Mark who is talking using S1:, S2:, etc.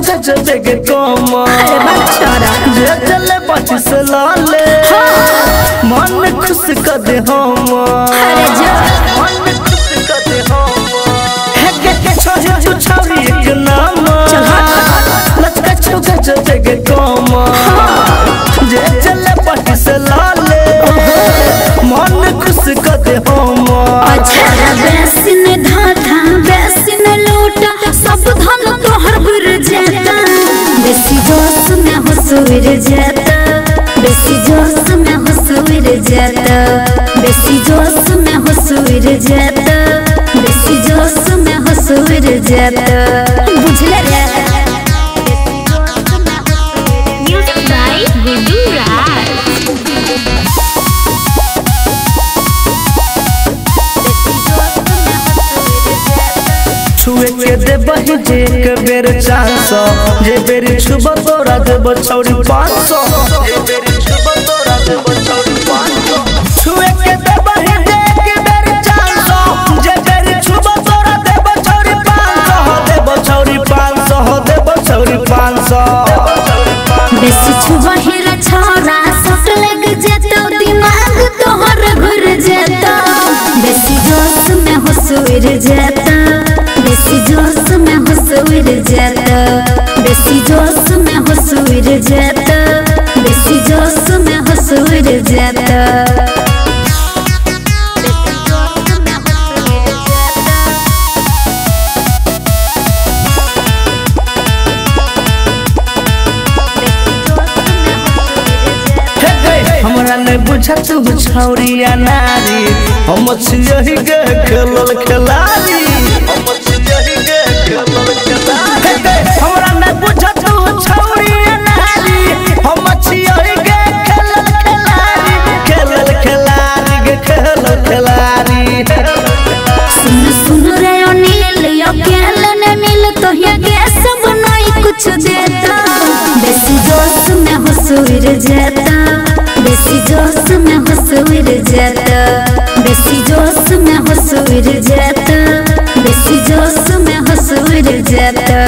S1: गजबे के कमा जे चले बच से लाले मन खुश कर दे हम मन खुश कर दे हम हे छोरी छोरी एक नाम लचका छो गजबे के कमा जे चले बच से लाले मन खुश कर दे हम
S2: अच्छा बेसिन धाधा बेसिन लूटा सब धन तोहर गुर जाता बेसी जोश में हुसूर जाता बेसी जोश में हुसूर जाता बेसी जोश में हुसूर जाता बेसी जोश में हुसूर जाता बुझले रे म्यूजिक बाय गुड्डू राज
S1: छुए के दे बही जे के बेर 400 जे बेर छुब तोरा देब छौरी 500 जे बेर छुब तोरा देब छौरी 500 छुए के दे बही जे के बेर 400 जे बेर छुब तोरा देब छौरी 500 देब छौरी 500 देब छौरी 500
S2: बेसी छुबा हेरा छोरा सट लग जेतो दिमाग तोहर घुर जेतो बेसी जोश में हुसूर जाता बेसी जोश में हुसूर जाता बेसी जोश में हुसूर जाता बेसी जोश में हुसूर जाता
S1: हमरा ने बुझा तू छौरिया नारी हम छियही के खेलल खिलाड़ी हम छियही के खेलल खिलाड़ी हमरा ने बुझा तू छौरिया नारी हम छियही के खेलल खिलाड़ी
S2: सुन सुन रे अनिल अकेले ने मिल तो ये के सब नहीं कुछ देता बेसी जोश में हुसूर जाता बेसी जोश में हुसूर जाता बेसी जोश में हुसूर जाता बेसी जोश में हुसूर जाता